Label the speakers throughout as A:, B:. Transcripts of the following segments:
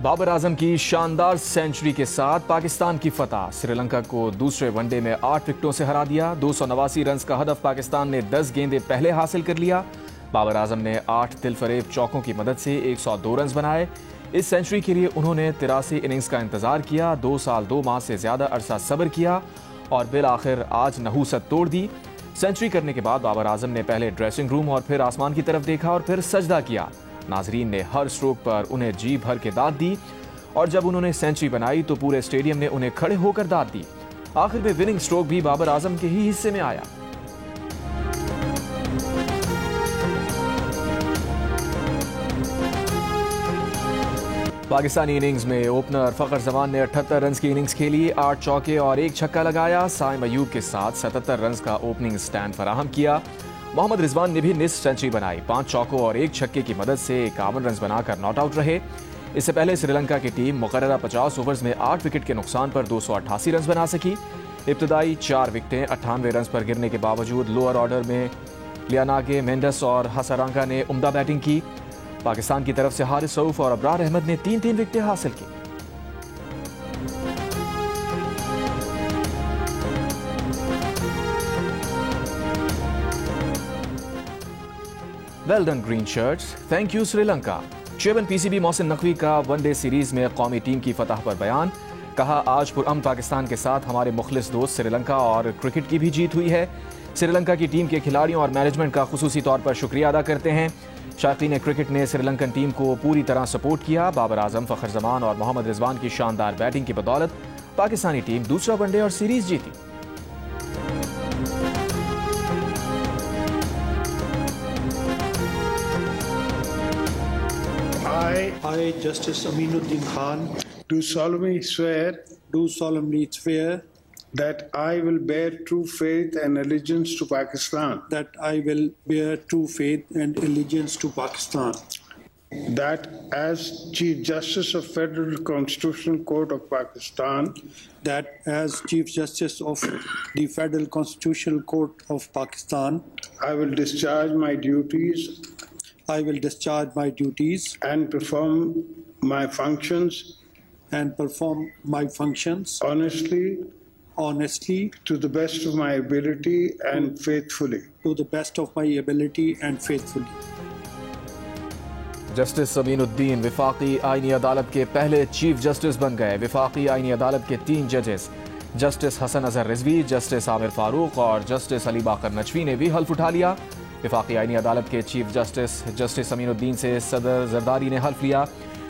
A: बाबर आजम की शानदार सेंचुरी के साथ पाकिस्तान की फतह। श्रीलंका को दूसरे वनडे में 8 विकेटों से हरा दिया। 289 रन का हदफ पाकिस्तान ने 10 गेंदें पहले हासिल कर लिया। बाबर आजम ने 8 दिलफरेब चौकों की मदद से 102 रन बनाए। इस सेंचुरी के लिए उन्होंने 83 इनिंग्स का इंतजार किया, 2 साल 2 माह से ज्यादा अरसा सब्र किया और बिल आखिर आज नहूसत तोड़ दी। सेंचुरी करने के बाद बाबर आजम ने पहले ड्रेसिंग रूम और फिर आसमान की तरफ देखा और फिर सजदा किया। नाजरीन ने हर स्ट्रोक पर उन्हें जी भर के दाद दी और जब उन्होंने सेंचुरी बनाई तो पूरे स्टेडियम ने उन्हें खड़े होकर दाद दी। आखिर में विनिंग स्ट्रोक भी बाबर आजम के ही हिस्से में आया। पाकिस्तानी इनिंग्स में ओपनर फखर जमान ने 78 रन की इनिंग्स खेली, 8 चौके और 1 छक्का लगाया। साइम अयूब के साथ 77 रन का ओपनिंग स्टैंड फराहम किया। मोहम्मद रिजवान ने भी निस्फ सेंचुरी बनाई, 5 चौकों और 1 छक्के की मदद से 51 रन बनाकर नॉट आउट रहे। इससे पहले श्रीलंका की टीम मुकर्ररा 50 ओवर्स में 8 विकेट के नुकसान पर 288 रन बना सकी। इब्तदाई 4 विकेटें 98 रन पर गिरने के बावजूद लोअर ऑर्डर में लियानागे, मेंडस और हसारंगा ने उम्दा बैटिंग की। पाकिस्तान की तरफ से हारिस रऊफ और अबरार अहमद ने 3-3 विकेटें हासिल की। Well done green shirts, thank you Sri Lanka. Chairman PCB Mohsin Naqvi का वनडे सीरीज में कौमी टीम की फतह पर बयान। कहा, आज पुरअमन पाकिस्तान के साथ हमारे मुखलिस दोस्त श्रीलंका और क्रिकेट की भी जीत हुई है। श्रीलंका की टीम के खिलाड़ियों और मैनेजमेंट का खुसूसी तौर पर शुक्रिया अदा करते हैं। शायकीन क्रिकेट ने श्रीलंकन टीम को पूरी तरह सपोर्ट किया। बाबर आजम, फखर जमान और मोहम्मद रिजवान की शानदार बैटिंग की बदौलत पाकिस्तानी टीम दूसरा वनडे और सीरीज जीती।
B: I, Justice Aminuddin Khan,
C: do solemnly swear
B: that I will bear true faith and allegiance to Pakistan,
C: that I will bear true faith and allegiance to Pakistan,
B: that as Chief Justice of Federal Constitutional Court of Pakistan,
C: that as Chief Justice of the Federal Constitutional Court of Pakistan,
B: I will discharge my duties and perform my functions honestly to the best of my ability and faithfully.
A: Justice Aminuddin विफाकी आईनी अदालत के पहले chief justice बन गए। विफाकी आईनी अदालत के 3 जजेस जस्टिस हसन अजहर रिजवी, जस्टिस आमिर फारूक और जस्टिस अली बाकर नचवी ने भी हल्फ उठा लिया। विफाकी आईनी अदालत के चीफ जस्टिस अमीनुद्दीन से सदर जरदारी ने हल्फ लिया।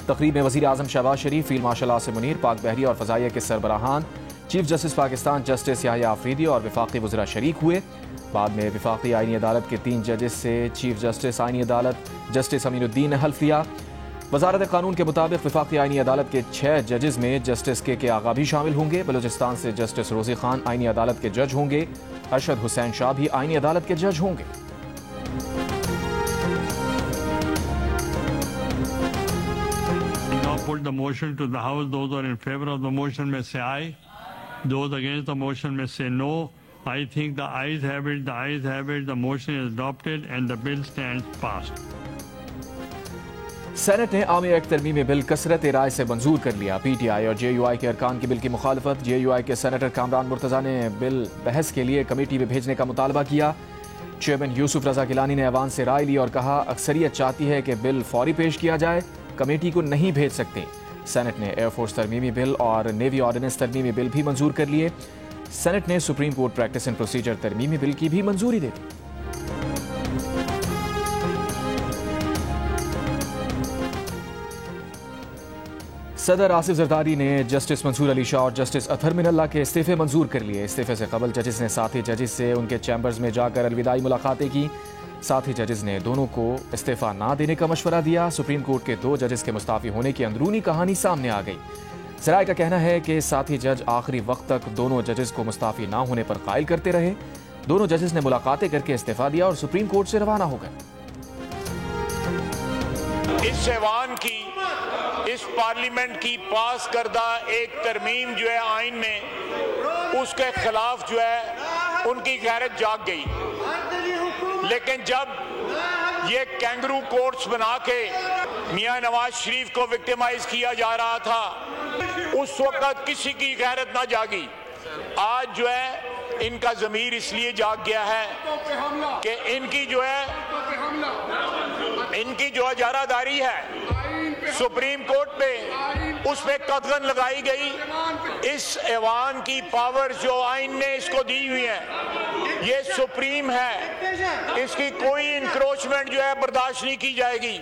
A: तकरीब में वज़ीर आज़म शहबाज शरीफ, फील्ड मार्शल आसिम मुनीर, पाक बहरिया और फ़ज़ाइया के सरबराहान, chief justice Pakistan justice Yahya Afridi और विफाकी वज़रा शरीक हुए। बाद में विफाकी आईनी अदालत के 3 जजेस से चीफ जस्टिस आईनी अदालत जस्टिस अमीनुद्दीन ने हल्फ लिया। वज़ारत कानून के मुताबिक विफाकी आईनी अदालत के 6 जजेस में जस्टिस के आगा भी शामिल होंगे। बलूचिस्तान से जस्टिस रोज़ी खान आईनी अदालत के जज होंगे। अरशद हुसैन शाह भी आईनी अदालत के जज होंगे।
D: Put the motion to the House. Those are in favor of the motion may say aye. Those against the motion may say no. I think the ayes have it. The ayes have it. The motion is adopted and the bill stands passed.
A: Senate ने आमी act तरमीमी bill कसरत राय से मंजूर कर लिया। PTI और JUI के अरकान की बिल की मुखालफत। जेयूआई के सेनेटर कामरान मुर्तजा ने बिल बहस के लिए कमेटी में भेजने का मुतालबा किया। चेयरमैन यूसुफ रजा गिलानी ने ऐवान से राय ली और कहा, अक्सरियत चाहती है कि बिल फौरी पेश किया जाए, कमेटी को नहीं भेज सकते। सेनेट ने एयरफोर्स तरमीमी बिल और नेवी ऑर्डिनेंस तरमीमी बिल भी मंजूर कर लिए। सेनेट ने supreme court practice and procedure तरमीमी बिल की भी मंजूरी दे दी। सदर आसिफ जरदारी ने जस्टिस मंसूर अली शाह और जस्टिस अतहर मिनल्ला के इस्तीफे मंजूर कर लिए। इस्तीफे से कबल जजेस ने साथी जजेस से उनके चैम्बर्स में जाकर अलविदाई मुलाकातें की। साथी जजेस ने दोनों को इस्तीफा ना देने का मशवरा दिया। सुप्रीम कोर्ट के 2 जजेस के मुस्ताफी होने की अंदरूनी कहानी सामने आ गई। ज़राए का कहना है कि साथी जज आखिरी वक्त तक दोनों जजेस को मुस्ताफी ना होने पर कायल करते रहे। दोनों जजेस ने मुलाकातें करके इस्तीफा दिया और सुप्रीम कोर्ट से रवाना हो गए।
E: इस ऐवान की, इस पार्लियामेंट की पास करदा एक तरमीम जो है आइन में, उसके खिलाफ जो है उनकी गैरत जाग गई। लेकिन जब ये कैंगरू कोर्ट्स बना के मियां नवाज शरीफ को विक्टिमाइज किया जा रहा था, उस वक्त किसी की गैरत ना जागी। आज जो है इनका ज़मीर इसलिए जाग गया है कि इनकी जो इजारादारी है सुप्रीम कोर्ट पे, उस पे कतगन लगाई गई। इस ऐवान की पावर जो आइन ने इसको दी हुई है, ये सुप्रीम है, इसकी कोई इंक्रोचमेंट जो है बर्दाश्त नहीं की जाएगी।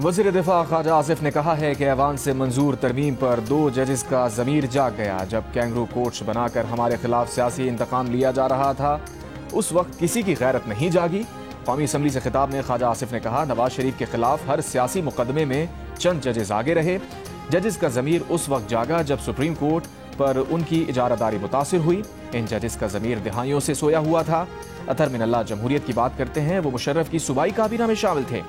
A: वज़ीर दिफा ख्वाजा आसिफ ने कहा है कि ऐवान से मंजूर तरमीम पर 2 जजेस का ज़मीर जाग गया। जब कैंगरू कोर्ट्स बनाकर हमारे खिलाफ सियासी इंतकाम लिया जा रहा था, उस वक्त किसी की गैरत नहीं जागी। कौमी असम्बली से खिताब में ख्वाजा आसिफ ने कहा, नवाज शरीफ के खिलाफ हर सियासी मुकदमे में चंद जजेस आगे रहे। जजेस का ज़मीर उस वक्त जागा जब सुप्रीम कोर्ट पर उनकी इजारादारी मुतासिर हुई। इन जजेस का ज़मीर दिहाइयों से सोया हुआ था। अतर मिनल्लाह जमहूरियत की बात करते हैं, वो मुशर्रफ की सूबाई काबीना में शामिल थे।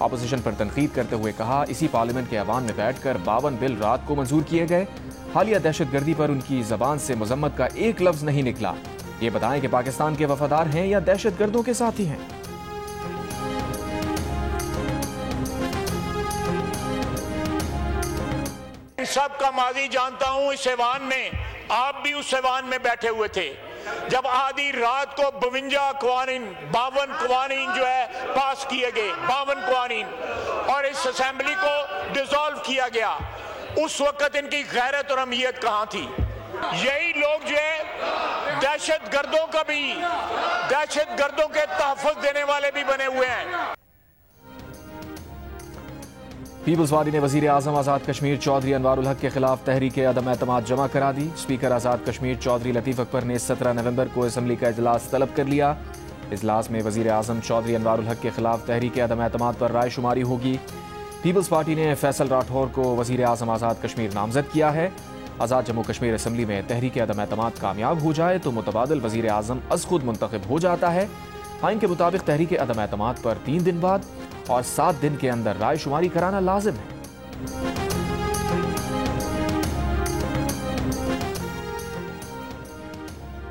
A: अपोजिशन पर तनकीद करते हुए कहा, इसी पार्लियामेंट के ऐवान में बैठकर 52 बिल रात को मंजूर किए गए। हालिया दहशतगर्दी पर उनकी जबान से मजम्मत का एक लफ्ज नहीं निकला। ये बताएं कि पाकिस्तान के वफादार हैं या दहशतगर्दों के साथी हैं।
E: सब का माजी जानता हूं। इस ऐवान में आप भी उस ऐवान में बैठे हुए थे जब आधी रात को 52 कवानीन जो है पास किए गए, 52 कवानीन, और इस असेंबली को डिसॉल्व किया गया। उस वक्त इनकी गैरत और अहमियत कहां थी? यही लोग जो है दहशतगर्दों के तहफ़्फ़ुज़ देने वाले भी बने हुए हैं।
A: पीपल्स पार्टी ने वजीर आजम आज़ाद कश्मीर चौधरी अनवारुल हक के खिलाफ तहरीक अदम एतमाद जमा करा दी। स्पीकर आज़ाद कश्मीर चौधरी लतीफ़ अकबर ने 17 नवंबर को असम्बली का इजलास तलब कर लिया। इजलास में वजीर आजम चौधरी अनवारुल हक के खिलाफ तहरीक अदम एतमाद पर राय शुमारी होगी। पीपल्स पार्टी ने फैसल राठौर को वजीर आजम आज़ाद कश्मीर नामजद किया है। आज़ाद जम्मू कश्मीर असम्बली में तहरीक अदम एतमाद कामयाब हो जाए तो मुतबादिल वजीर आजम अज खुद मुंतखब हो जाता है। आइन के मुताबिक तहरीक अदम एतमाद पर 3 दिन बाद और 7 दिन के अंदर राय शुमारी कराना लाजिम है।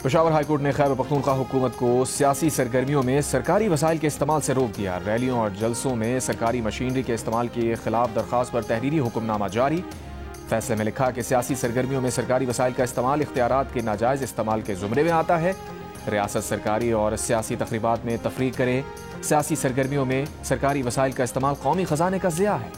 A: पेशावर हाईकोर्ट ने खैबर पख्तूनख्वा हुकूमत को सियासी सरगर्मियों में सरकारी वसाइल के इस्तेमाल से रोक दिया। रैलियों और जलसों में सरकारी मशीनरी के इस्तेमाल के खिलाफ दरख्वास्त पर तहरीरी हुक्मनामा जारी। फैसले में लिखा कि सियासी सरगर्मियों में सरकारी वसाइल का इस्तेमाल इख्तियारात के नाजायज इस्तेमाल के जुमरे में आता है। रियासत सरकारी और सियासी तकरीबात में तफरीक करे। सियासी सरगर्मियों में सरकारी वसाइल का इस्तेमाल कौमी खजाने का ज़िया है।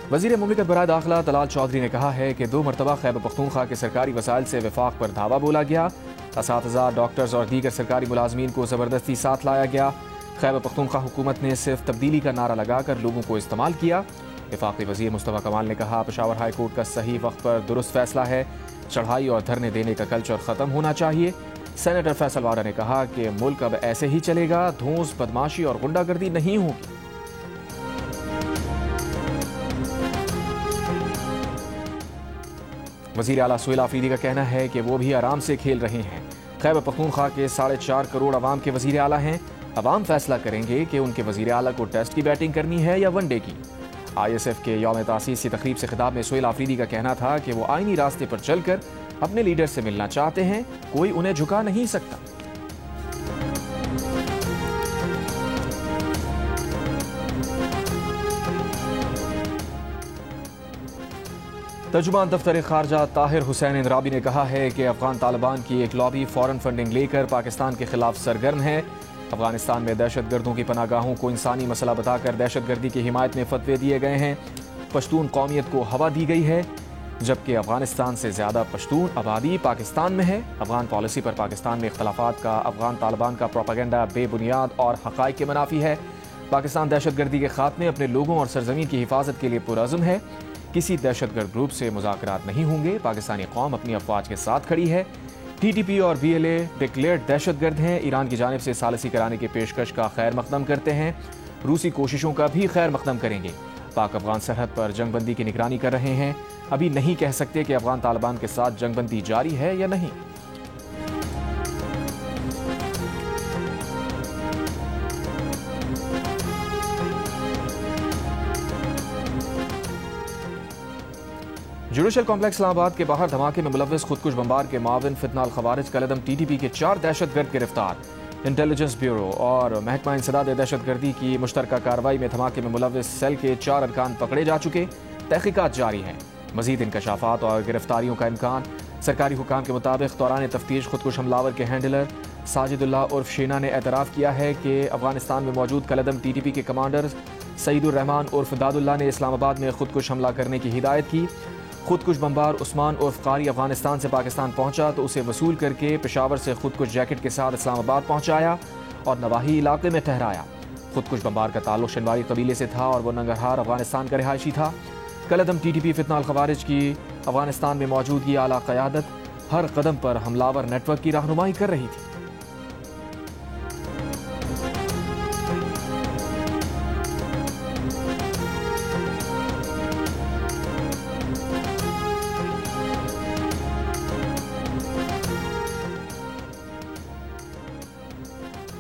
A: वज़ीर मुमलिकत बराए दाखिला तलाल चौधरी ने कहा है कि 2 मरतबा खैबर पख्तूनख्वा के सरकारी वसाइल से विफाक पर धावा बोला गया। असातिज़ा, डॉक्टर्स और दीगर सरकारी मुलाजमीन को ज़बरदस्ती साथ लाया गया। खैबर पख्तूनख्वा हुकूमत ने सिर्फ तब्दीली का नारा लगाकर लोगों को इस्तेमाल किया। वफाकी वज़ीर मुस्तफ़ा कमाल ने कहा, पेशावर हाई कोर्ट का सही वक्त पर दुरुस्त फैसला है। चढ़ाई और धरने देने का कल्चर ख़त्म होना चाहिए। सेनेटर फैसल वारा ने कहा कि मुल्क अब ऐसे ही चलेगा, धौंस, बदमाशी और गुंडागर्दी नहीं होगी। वज़ीर आला सुहेल आफरीदी का कहना है कि वो भी आराम से खेल रहे हैं। खैबर पख्तूनख्वा के 4.5 करोड़ अवाम के वज़ीर आला हैं। अवाम फैसला करेंगे कि उनके वज़ीर आला को टेस्ट की बैटिंग करनी है या वनडे की। ISF के यौम तासीस की तकरीब से खिताब में सुहेल आफरीदी का कहना था कि वो आईनी रास्ते पर चलकर अपने लीडर से मिलना चाहते हैं, कोई उन्हें झुका नहीं सकता। तर्जुमान दफ्तर खारजा ताहिर हुसैन इंदराबी ने कहा है कि अफगान तालिबान की एक लॉबी फॉरेन फंडिंग लेकर पाकिस्तान के खिलाफ सरगर्म है। अफगानिस्तान में दहशतगर्दों की पनागाहों को इंसानी मसला बताकर दहशतगर्दी की हिमायत में फतवे दिए गए हैं। पश्तून कौमियत को हवा दी गई है, जबकि अफगानिस्तान से ज़्यादा पश्तून आबादी पाकिस्तान में है। अफगान पॉलिसी पर पाकिस्तान में इख्तलाफात का अफगान तालिबान का प्रोपेगेंडा बेबुनियाद और हक़ाइक़ के मुनाफी है। पाकिस्तान दहशतगर्दी के खात्मे, अपने लोगों और सरजमीन की हिफाजत के लिए पुरअज़्म है। किसी दहशतगर्द ग्रुप से मुज़ाकरात नहीं होंगे। पाकिस्तानी कौम अपनी अफवाज के साथ खड़ी है। TTP और BLA डिक्लेयर्ड दहशतगर्द हैं। ईरान की जानिब से सालिसी कराने की पेशकश का खैर मकदम करते हैं। रूसी कोशिशों का भी खैर मकदम करेंगे। पाक अफगान सरहद पर जंगबंदी की निगरानी कर रहे हैं। अभी नहीं कह सकते कि अफगान तालिबान के साथ जंगबंदी जारी है या नहीं। जुडिशल कॉम्प्लेक्स इस्लामाबाद के बाहर धमाके में मुलव्विस खुदकुश बमबार के माविन फितनाल खवारिज कलदम TTP के 4 दहशतगर्द गिरफ्तार। इंटेलिजेंस ब्यूरो और महकमा इंसदाद दहशतगर्दी की मुश्तरका कार्रवाई में धमाके में मुलव्विस सेल के 4 अरकान पकड़े जा चुके। तहकीकात जारी हैं। मजीद इंकशाफात और गिरफ्तारियों का इम्कान। सरकारी हुकाम के मुताबिक दौरान तफ्तीश खुदकुश हमलावर के हैंडलर साजिदुल्लाह उर्फ शीना ने एतराफ़ किया है कि अफगानिस्तान में मौजूद कलदम TTP के कमांडर सईदुर रहमान उर्फ दादुल्लाह ने इस्लामाबाद में खुदकुश हमला करने की हिदायत की। खुदकुश बमबार उस्मान उर्फ कारी अफगानिस्तान से पाकिस्तान पहुंचा तो उसे वसूल करके पेशावर से खुदकुश जैकेट के साथ इस्लामाबाद पहुंचाया और नवाही इलाके में ठहराया। खुदकुश बमबार का ताल्लुक शनवारी कबीले से था और वो नंगरहार अफगानिस्तान का रिहायशी था। कलदम TTP फितनाल खवारिज की अफगानिस्तान में मौजूदगी आला क़यादत हर कदम पर हमलावर नेटवर्क की रहनुमाई कर रही थी।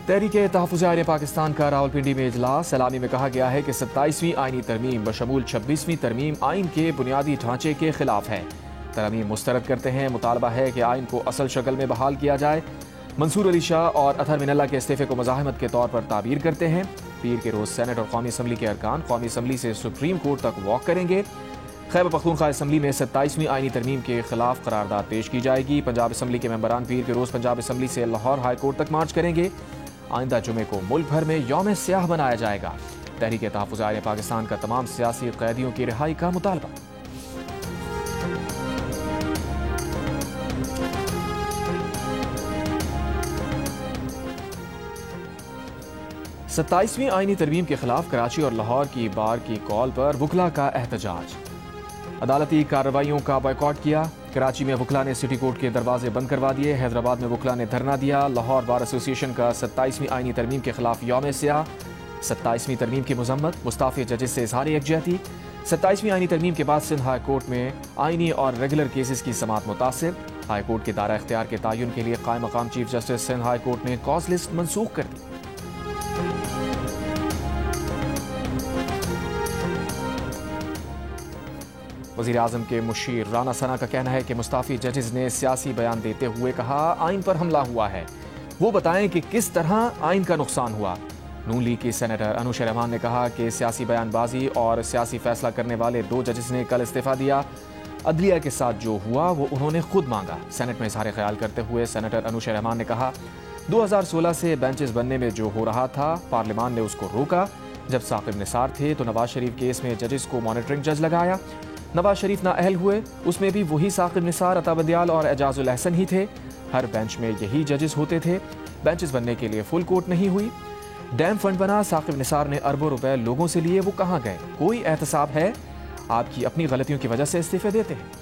A: तहरीके तहफ़्फ़ुज़ आईन पाकिस्तान का रावलपिंडी में इजलास। सलामी में कहा गया है कि 27वीं आईनी तरमीम बशमूल 26वीं तरमीम आइन के बुनियादी ढांचे के खिलाफ है। तरमीम मुस्तरद करते हैं। मुतालबा है कि आइन को असल शक्ल में बहाल किया जाए। मंसूर अली शाह और अतहर मिनल्ला के इस्तीफे को मज़ाहमत के तौर पर ताबीर करते हैं। पीर के रोज़ सेनेट और कौमी असम्बली के अरकान कौमी असम्बली से सुप्रीम कोर्ट तक वॉक करेंगे। खैबर पख्तूनख्वा असम्बली में 27वीं आईनी तरमीम के खिलाफ करारदाद पेश की जाएगी। पंजाब असम्बली के मेंबरान पीर के रोज़ पंजाब असम्बली से लाहौर हाई कोर्ट तक मार्च करेंगे। आइंदा जुमे को मुल्क भर में यौम स्याह बनाया जाएगा। तहरीके तहफ़्फ़ुज़ आईन पाकिस्तान का तमाम सियासी कैदियों की रिहाई का मुतालबा। सत्ताईसवीं आईनी तरमीम के खिलाफ कराची और लाहौर की बार की कॉल पर वकला का एहतजाज। अदालती कार्रवाइयों का बॉयकॉट किया। कराची में वकला ने सिटी कोर्ट के दरवाजे बंद करवा दिए। हैदराबाद में वकला ने धरना दिया। लाहौर बार एसोसिएशन का 27वीं आईनी तरमीम के खिलाफ यौम स्याह। 27वीं तरमीम की मजम्मत। मुस्ताफी जजेस से इजहार यकजहती। 27वीं आईनी तरमीम के बाद सिंध हाई कोर्ट में आईनी और रेगुलर केसेस की समाअत मुतासिर। हाई कोर्ट के दायरा इख्तियार के तयन के लिए कायम मकाम chief justice Sindh high court ने कॉज लिस्ट मनसूख कर दी। वज़ीर आज़म के मुशीर राना सना का कहना है कि मुस्ताफ़ी जजेस ने सियासी बयान देते हुए कहा आइन पर हमला हुआ है, वो बताएं कि किस तरह आइन का नुकसान हुआ। नून लीग की सेनेटर अनुशा रहमान ने कहा कि सियासी बयानबाजी और सियासी फैसला करने वाले 2 जजेस ने कल इस्तीफा दिया। अदलिया के साथ जो हुआ वो उन्होंने खुद मांगा। सेनेट में इजहार ख्याल करते हुए सेनेटर अनुशा रहमान ने कहा 2016 से बेंचेस बनने में जो हो रहा था पार्लियामान ने उसको रोका। जब साकिब निसार थे तो नवाज शरीफ केस में जजेस को मॉनिटरिंग जज लगाया। नवाज शरीफ नाअहल हुए, उसमें भी वही साकिब निसार, अता बंदियाल और एजाजुल अहसन ही थे। हर बेंच में यही जजेस होते थे। बेंचेस बनने के लिए फुल कोर्ट नहीं हुई। डैम फंड बना, साकिब निसार ने अरबों रुपए लोगों से लिए, वो कहाँ गए? कोई एहतसाब है? आपकी अपनी गलतियों की वजह से इस्तीफे देते हैं।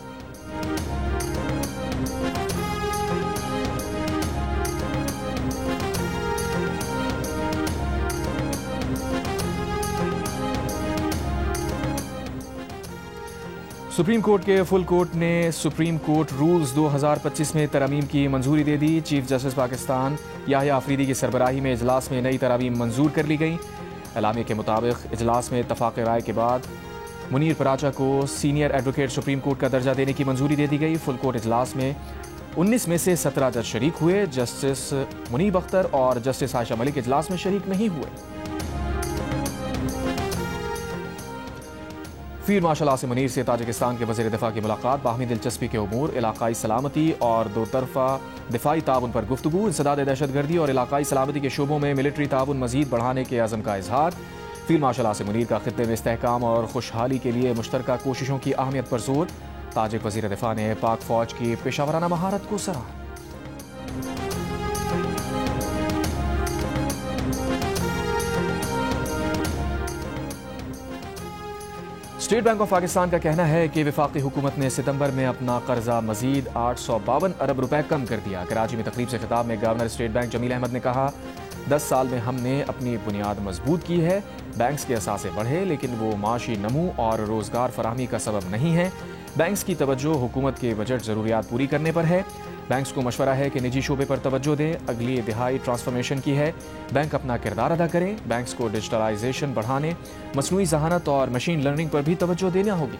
A: सुप्रीम कोर्ट के फुल कोर्ट ने सुप्रीम कोर्ट रूल्स 2025 में तरमीम की मंजूरी दे दी। चीफ जस्टिस पाकिस्तान याहिया अफरीदी की सरबराही में इजलास में नई तरमीम मंजूर कर ली गई। एलामे के मुताबिक इजलास में इत्तफाक राय के बाद मुनीर पराचा को सीनियर एडवोकेट सुप्रीम कोर्ट का दर्जा देने की मंजूरी दे दी गई। फुल कोर्ट इजलास में 19 में से 17 जज शरीक हुए। जस्टिस मुनीब अख्तर और जस्टिस आयशा मलिक इजलास में शरीक नहीं हुए। फील्ड मार्शल आसिम मुनीर से ताजिकिस्तान के वज़ीर दिफा की मुलाकात। बाहमी दिलचस्पी के उमूर, इलाकाई सलामती और 2 तरफ़ा दिफाई ताउन पर गुफ्तगू। इंसदाद दहशतगर्दी और इलाकाई सलामती के शोबों में मिलिट्री ताउन मज़ीद बढ़ाने के अज़म का इजहार। फील्ड मार्शल आसिम मुनीर का खित्ते में इस्तेहकाम और खुशहाली के लिए मुश्तरका कोशिशों की अहमियत पर जोर। ताजिक वज़ीर दिफा ने पाक फ़ौज की पेशावराना महारत को सराहा। स्टेट बैंक ऑफ पाकिस्तान का कहना है कि वफाकी हुकूमत ने सितंबर में अपना कर्जा मजीद 852 अरब रुपए कम कर दिया। कराची में तकरीब से खिताब में governor state bank Jamil Ahmed ने कहा 10 साल में हमने अपनी बुनियाद मजबूत की है। बैंक्स के असासे बढ़े लेकिन वो माशी नमू और रोजगार फराहमी का सबब नहीं है। बैंक्स की तवज्जो हुकूमत के बजट ज़रूरियात पूरी करने पर है। बैंक्स को मशवरा है कि निजी शोबे पर तवज्जो दें। अगली दिहाई ट्रांसफॉर्मेशन की है, बैंक अपना किरदार अदा करें। बैंक्स को डिजिटलाइजेशन बढ़ाने, मसनूई ज़हानत और मशीन लर्निंग पर भी तवज्जो देना होगी।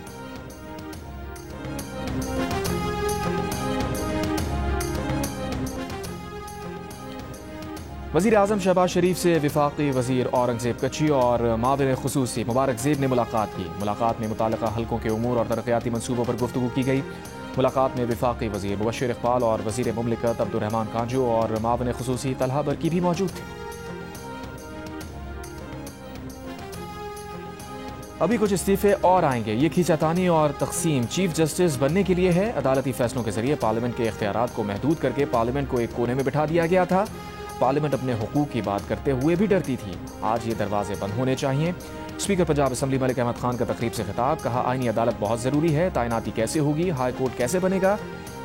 A: वज़ीर आज़म शहबाज शरीफ से वफाकी वज़ीर औरंगज़ेब कच्ची और माविन खुसूसी मुबारक ज़ेब ने मुलाकात की। मुलाकात में मुताल्लिक़ा हल्कों के उमूर और तरक्याती मनसूबों पर गुफ्तगू की गई। मुलाकात में वफाकी वज़ीर मुबश्शिर इक़बाल और वज़ीर मुमलिकत अब्दुर्रहमान कांजू और माविन खुसूसी तलहा बरकी भी मौजूद थे। अभी कुछ इस्तीफे और आएंगे। ये खींचातानी और तकसीम चीफ जस्टिस बनने के लिए है। अदालती फैसलों के जरिए पार्लियामेंट के इख्तियारात को महदूद करके पार्लियामेंट को एक कोने में बिठा दिया गया था। पार्लियामेंट अपने हुकूक की बात करते हुए भी डरती थी। आज ये दरवाजे बंद होने चाहिए। स्पीकर पंजाब असम्बली मलिक अहमद खान का तकरीब से खिताब, कहा आईनी अदालत बहुत ज़रूरी है। तैनाती कैसे होगी, हाई कोर्ट कैसे बनेगा,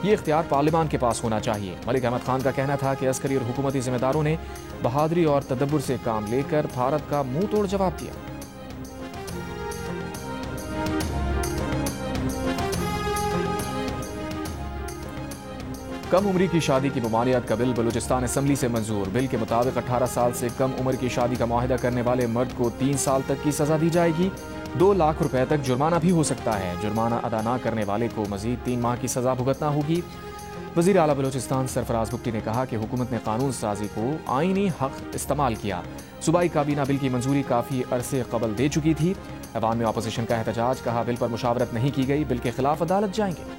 A: ये इख्तियार पार्लियामान के पास होना चाहिए। मलिक अहमद खान का कहना था कि अस्करी और हुकूमती जिम्मेदारों ने बहादुरी और तदब्बुर से काम लेकर भारत का मुंह तोड़ जवाब दिया। कम उम्री की शादी की ममानियत का बिल बलूचिस्तान असम्बली से मंजूर। बिल के मुताबिक 18 साल से कम उम्र की शादी का मुआहिदा करने वाले मर्द को 3 साल तक की सजा दी जाएगी। 2 लाख रुपए तक जुर्माना भी हो सकता है। जुर्माना अदा न करने वाले को मजीद 3 माह की सजा भुगतना होगी। वज़ीर आला बलूचिस्तान सरफराज बुगटी ने कहा कि हुकूमत ने कानून साजी को आईनी हक इस्तेमाल किया। सूबाई काबीना बिल की मंजूरी काफ़ी अरसे कबल दे चुकी थी। अवाम में अपोजिशन का एहतजाज, कहा बिल पर मुशावरत नहीं की गई, बिल के खिलाफ अदालत जाएंगे।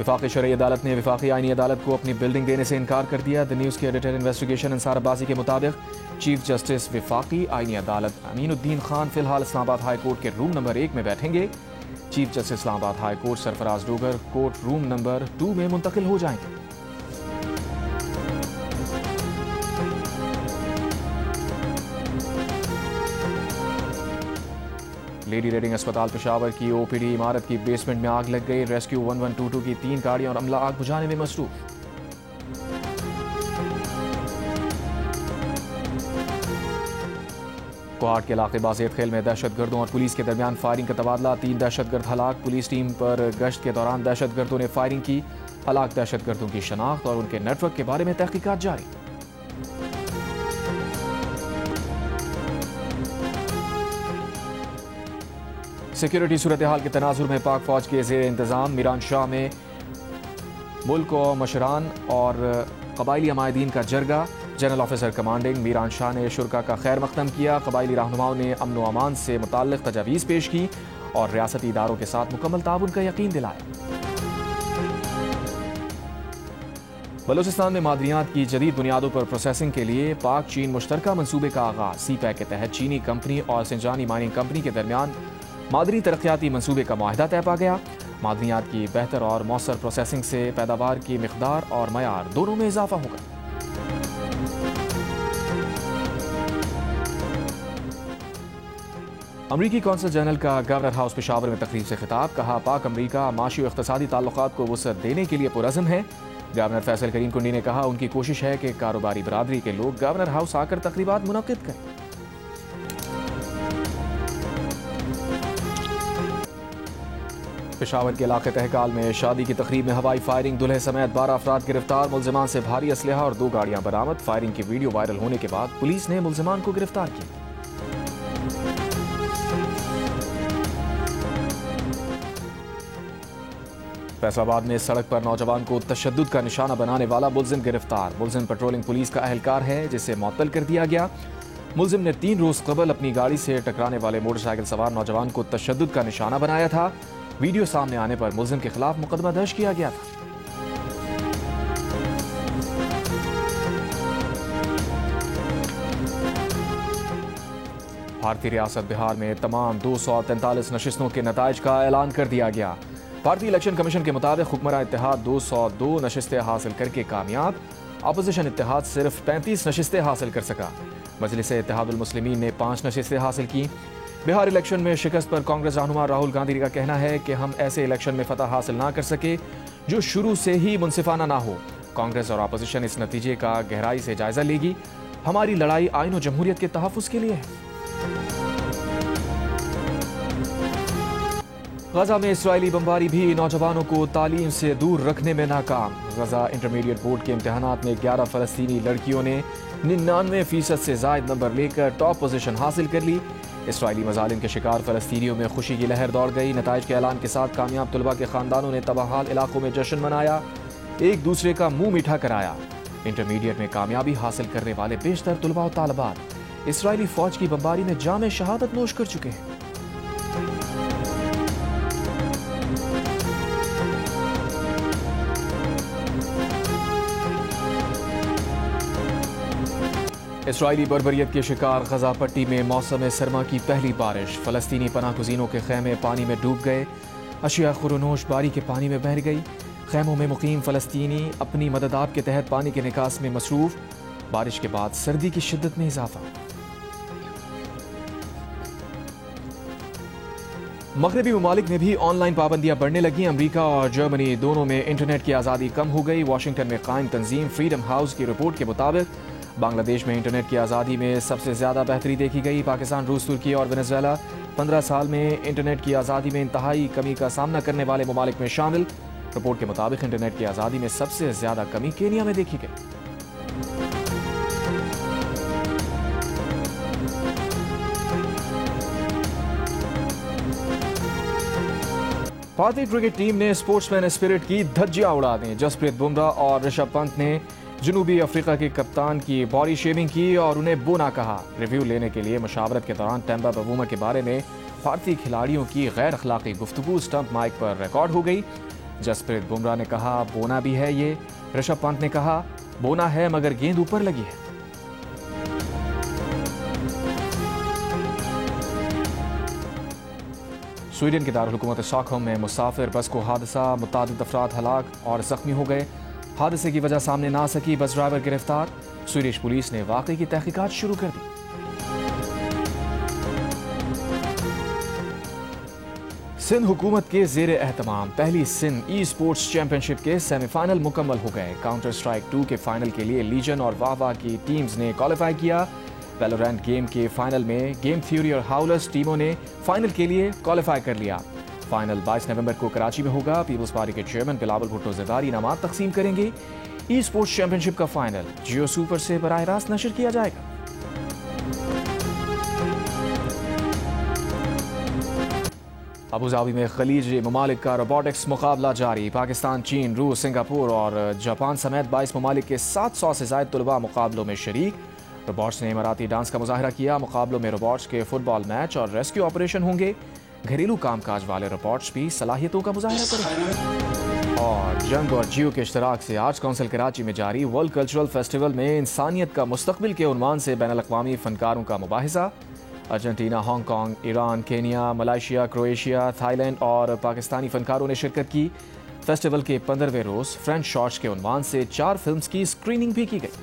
A: वफाकी शरई अदालत ने वफाकी आईनी अदालत को अपनी बिल्डिंग देने से इनकार कर दिया। द न्यूज़ के एडिटर इन्वेस्टिगेशन अंसार अब्बासी के मुताबिक चीफ जस्टिस वफाकी आईनी अदालत अमीनुद्दीन खान फिलहाल इस्लामाबाद हाई कोर्ट के रूम नंबर 1 में बैठेंगे। Chief justice Islamabad high court Sarfaraz Dogar court room number 2 में मुंतकिल हो जाएंगे। लेडी रेडिंग अस्पताल पेशावर की ओपीडी इमारत की बेसमेंट में आग लग गई। रेस्क्यू 1122 की 3 गाड़ियां और अमला आग बुझाने में मसरूफ। कोहाट के इलाके बाज़ेद खेल में दहशतगर्दों और पुलिस के दरमियान फायरिंग का तबादला। 3 दहशतगर्द हलाक। पुलिस टीम पर गश्त के दौरान दहशतगर्दों ने फायरिंग की। हलाक दहशतगर्दों की शनाख्त और उनके नेटवर्क के बारे में तहकीकात जारी। सिक्योरिटी सूरत हाल के तनाजुर में पाक फौज के ज़ेर इंतज़ाम मीरान शाह में मुल्क व मशरान और कबायली अमायदीन का जरगा। General officer commanding Miran Shah ने शुरका का खैर मकदम किया। कबायली रहनुमाओं ने अमन व अमान से मुताल्लिक़ तजावीज़ पेश की और रियासती इदारों के साथ मुकम्मल ताउन का यकीन दिलाया। बलूचिस्तान में मादनियात की जदीद बुनियादों पर प्रोसेसिंग के लिए पाक चीन मुश्तरका मनसूबे का आगाज़। CPEC के तहत चीनी कंपनी और सिंजानी माइनिंग कंपनी के दरमियान मादनी तरक्याती मनसूबे का मुआहिदा तय पा गया। मादनियात की बेहतर और मौसर प्रोसेसिंग से पैदावार की मिकदार और मयार दोनों में इजाफा होगा। अमरीकी कौंसल जनरल का गवर्नर हाउस पेशावर में तकरीब से खिताब, कहा पाक अमरीका माशी और इख्तिसादी ताल्लुकात को वुसअत देने के लिए पुरअज़्म है। गवर्नर फैसल करीम कुंडी ने कहा उनकी कोशिश है कि कारोबारी बरादरी के लोग गवर्नर हाउस आकर तकरीबात मुनक्किद करें। पेशावर के इलाके तहकाल में शादी की तकरीब में हवाई फायरिंग। दुल्हे समेत 12 अफराद गिरफ्तार। मुल्जिमान से भारी असलहा और 2 गाड़ियां बरामद। फायरिंग की वीडियो वायरल होने के बाद पुलिस ने मुल्जिमान को गिरफ्तार किया। फैसलाबाद में सड़क पर नौजवान को तशद्दुद का निशाना बनाने वाला मुल्जिम गिरफ्तार। मुल्जिम पेट्रोलिंग पुलिस का अहलकार है जिसे मुअत्तल कर दिया गया। मुल्जिम ने 3 रोज कबल अपनी गाड़ी से टकराने वाले मोटरसाइकिल सवार नौजवान को तशद्दुद का निशाना बनाया था। वीडियो सामने आने पर मुल्जिम के खिलाफ मुकदमा दर्ज किया गया था। भारतीय रियासत बिहार में तमाम 243 नशिस्तों के नताइज का ऐलान कर दिया गया। भारतीय इलेक्शन कमीशन के मुताबिक हुक्मरान इत्तेहाद 202 नशिस्तें हासिल करके कामयाब। अपोजिशन इत्तेहाद सिर्फ 35 नशिस्तें हासिल कर सका। मजलिस इत्तेहादुल मुस्लिमीन ने 5 नशिस्तें हासिल की। बिहार इलेक्शन में शिकस्त पर कांग्रेस रहनुमा राहुल गांधी का कहना है कि हम ऐसे इलेक्शन में फतह हासिल ना कर सके जो शुरू से ही मुनसिफाना ना हो। कांग्रेस और अपोजिशन इस नतीजे का गहराई से जायजा लेगी। हमारी लड़ाई आईन और जमहूरियत के तहफ़्फ़ुज़ के लिए है। गजा में इस्राएली बमबारी भी नौजवानों को तालीम से दूर रखने में नाकाम। गजा इंटरमीडिएट बोर्ड के इम्तहानात में 11 फ़लस्तीनी लड़कियों ने 99% से ज़ायद नंबर लेकर टॉप पोजीशन हासिल कर ली। इसराइली मजालिम के शिकार फ़लस्तीनियों में खुशी की लहर दौड़ गई। नताइज के ऐलान के साथ कामयाब तलबा के खानदानों ने तबाहाल इलाकों में जश्न मनाया, एक दूसरे का मुंह मीठा कराया। इंटरमीडिएट में कामयाबी हासिल करने वाले बेशतर तलबा और तालिबात इसराइली फौज की बमबारी में जाम शहादत नोश कर चुके हैं। इसराइली बर्बरियत के शिकार गजा पट्टी में मौसम सरमा की पहली बारिश। फ़लस्तीनी पनाह गुज़ीनों के खैमे पानी में डूब गए, अशिया खुरनोश बारी के पानी में बह गई। खैमों में मुकीम फ़लस्तीनी अपनी मददाब के तहत पानी के निकास में मसरूफ़। बारिश के बाद सर्दी की शिद्दत में इजाफा। मगरबी ममालिक में भी ऑनलाइन पाबंदियां बढ़ने लगी। अमरीका और जर्मनी दोनों में इंटरनेट की आज़ादी कम हो गई। वाशिंगटन में कायम तंजीम फ्रीडम हाउस की रिपोर्ट के मुताबिक बांग्लादेश में इंटरनेट की आज़ादी में सबसे ज़्यादा बेहतरी देखी गई। पाकिस्तान, रूस, तुर्की और वेनेजुएला 15 साल में इंटरनेट की आज़ादी में इंतहाई कमी का सामना करने वाले ममालिक में शामिल। रिपोर्ट के मुताबिक इंटरनेट की आज़ादी में सबसे ज़्यादा कमी केनिया में देखी गई। भारतीय क्रिकेट टीम ने स्पोर्ट्समैन स्पिरिट की धज्जियां उड़ा दी। जसप्रीत बुमराह और ऋषभ पंत ने जनूबी अफ्रीका के कप्तान की बॉडी शेविंग की और उन्हें बोना कहा। रिव्यू लेने के लिए मशावरत के दौरान टेम्बा बवूमा के बारे में भारतीय खिलाड़ियों की गैर अखलाकी गुफ्तगू स्टंप माइक पर रिकॉर्ड हो गई। जसप्रीत बुमराह ने कहा बोना भी है ये। ऋषभ पंत ने कहा बोना है मगर गेंद ऊपर लगी है। स्वीडन के दारुल-हुकूमत स्टॉकहोम में मुसाफिर बस को हादसा, मुतादिद अफराद हलाक और जख्मी हो गए। हादसे की वजह सामने ना सकी, बस ड्राइवर गिरफ्तार। स्वीडिश पुलिस ने वाकई की तहकीकात शुरू कर दी। सिंध हुकूमत के जेर एहतमाम पहली सिंध ई स्पोर्ट्स चैंपियनशिप के सेमीफाइनल मुकम्मल हो गए। काउंटर स्ट्राइक 2 के फाइनल के लिए लीजन और वाहवा की टीम्स ने क्वालिफाई किया। वैलोरेंट गेम के फाइनल में गेम थ्योरी और हाउलर्स टीमों ने फाइनल के लिए क्वालिफाई कर लिया। फाइनल 22 नवंबर को कराची में होगा। पीपल्स पार्टी के चेयरमैन बिलावल भुट्टो ज़रदारी इनामात तकसीम करेंगे। ई स्पोर्ट्स चैंपियनशिप का फाइनल जियो सुपर से बराह रास्त नशर किया जाएगा। अबूधाबी में खलीजी ममालिक का रोबोटिक्स मुकाबला जारी। पाकिस्तान, चीन, रूस, सिंगापुर और जापान समेत 22 ममालिक के 700 से ज़ायद तलबा मुकाबलों में शरीक। रोबोट्स ने इमाराती डांस का मुजाहरा किया। मुकाबलों में रोबोट्स के फुटबॉल मैच और रेस्क्यू ऑपरेशन होंगे। घरेलू कामकाज वाले रोबोट्स भी सलाहियतों का मुजाहरा करेंगे। और जंग और जियो के इश्तराक से आर्ट्स काउंसिल कराची में जारी वर्ल्ड कल्चरल फेस्टिवल में इंसानियत का मुस्तकबिल के उन्वान से बैनुल-अक़वामी फनकारों का मुबाहिसा। Argentina, Hong Kong, Iran, Kenya, Malaysia, Croatia, Thailand और पाकिस्तानी फनकारों ने शिरकत की। फेस्टिवल के 15वें रोज़ फ्रेंच शॉर्ट्स के उन्वान से 4 फिल्म्स की स्क्रीनिंग भी की गई।